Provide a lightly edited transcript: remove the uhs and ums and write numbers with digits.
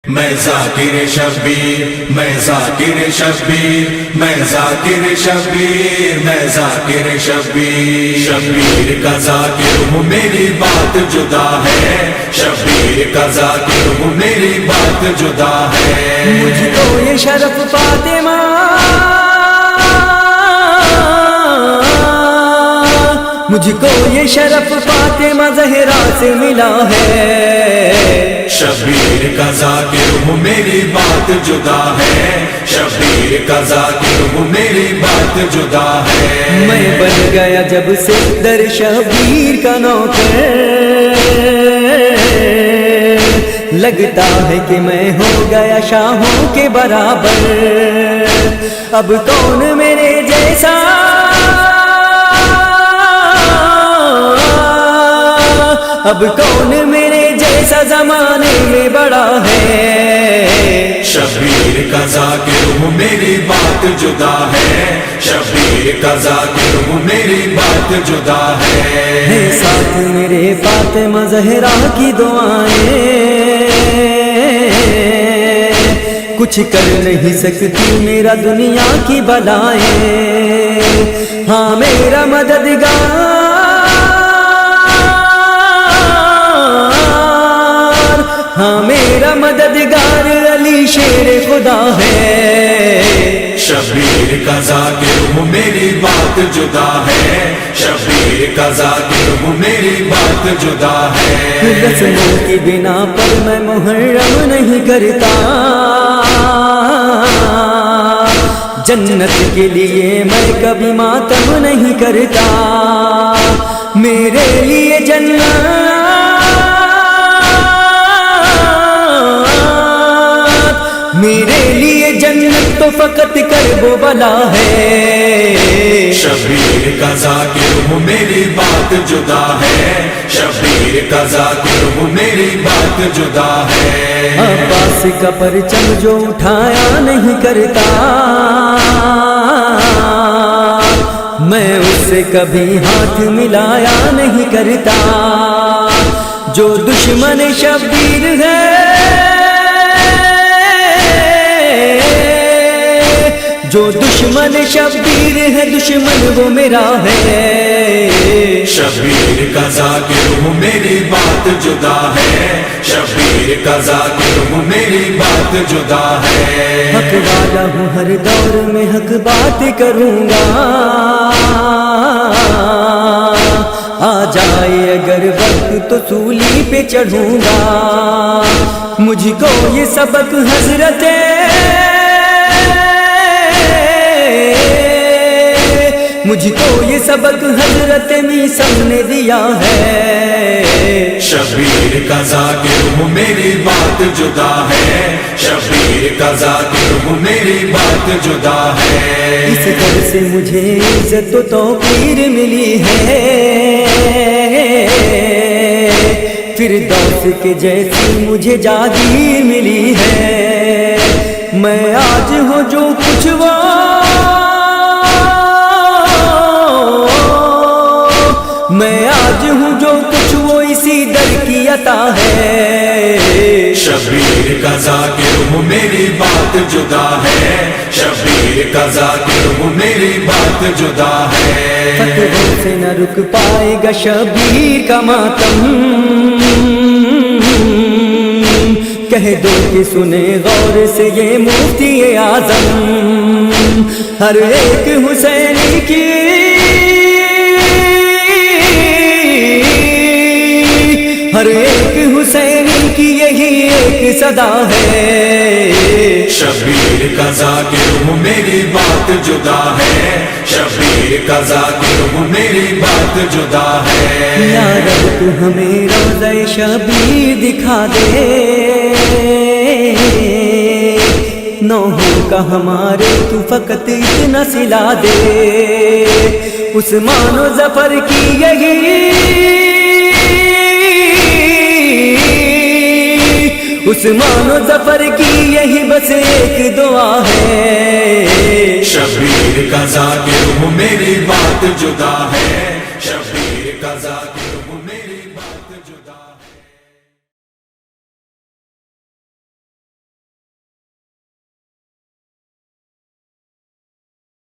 میں ذاکر شبیر، میں ذاکر شبیر، میں ذاکر شبیر، میں ذاکر شبیر، شبیر کا ذاکر ہوں میری بات جدا ہے، شبیر کا ذاکر ہوں میری بات جدا ہے۔ مجھ کو یہ شرف فاطمہ مجھ کو یہ شرف فاطمہ زہرا سے ملا ہے، شبیر کا ذاکر ہوں میری بات جدا ہے، شبیر کا ذاکر ہوں میری بات جدا ہے۔ میں بن گیا جب سے در شبیر کا نوکر، لگتا ہے کہ میں ہو گیا شاہوں کے برابر، اب کون میرے جیسا اب کون میرے جیسا زمانے میں بڑا ہے۔ شبیر کا ذاکر ہوں میری بات جدا ہے، شبیر کا ذاکر ہوں میری بات جدا ہے۔ ساتھ میرے فاطمہ زہرا کی دعائیں کچھ کر نہیں سکتی میرا دنیا کی بلائیں، ہاں میرا مددگار ہاں میرا مددگار علی شیر خدا ہے۔ شبیر کا ذاکر ہوں میری بات جدا ہے، شبیر کا ذاکر ہوں میری بات جدا ہے۔ رسموں کی بنا پر میں محرم نہیں کرتا، جنت کے لیے میں کبھی ماتم نہیں کرتا، میرے لیے جنت میرے لیے جنت تو فقط کرب و بلا ہے۔ شبیر کا ذاکر ہوں میری بات جدا ہے، شبیر کا ذاکر ہوں میری بات جدا ہے۔ عباس کا پرچم جو اٹھایا نہیں کرتا، میں اس سے کبھی ہاتھ ملایا نہیں کرتا، جو دشمن شبیر ہے جو دشمن شبیر ہے دشمن وہ میرا ہے۔ شبیر کا ذاکر ہوں میری بات جدا ہے، شبیر کا ذاکر ہوں میری بات جدا ہے۔ حق والا ہوں ہر دور میں حق بات کروں گا، آ جائے اگر وقت تو سولی پہ چڑھوں گا، مجھ کو یہ سبق حضرت مجھ کو یہ سبق حضرت میثم نے دیا ہے۔ شبیر کا ذاکر ہوں میری بات جدا ہے، شبیر کا ذاکر ہوں میری بات جدا ہے۔ اس گھر سے مجھے عزت و توقیر ملی ہے، فردوس کے جیسی مجھے جاگیر ملی ہے، میں آج ہوں جو کچھ وہ میں آج ہوں جو کچھ وہ اسی در کی عطا ہے۔ شبیر کا ذاکر ہوں میری بات جدا ہے، شبیر کا ذاکر ہوں میری بات جدا ہے۔ فتحوں سے نہ رک پائے گا شبیر کا ماتم، کہہ دو کہ سنے غور سے یہ مفتی اعظم، ہر ایک حسینی کی ہر ایک حسینی کی یہی ایک صدا ہے۔ شبیر کا ذاکر ہوں میری بات جدا ہے، شبیر کا ذاکر ہوں میری بات جدا ہے۔ یا رب تو ہمیں روضہ شبیر دکھا دے، نوحوں کا ہمارے تو فقط اتنا سلا دے، عثمان و ظفر کی عثمان و ظفر کی یہی بس ایک دعا ہے۔ شبیر کا ذاکر ہوں میری بات جدا ہے، شبیر کا ذاکر ہوں میری بات جدا ہے۔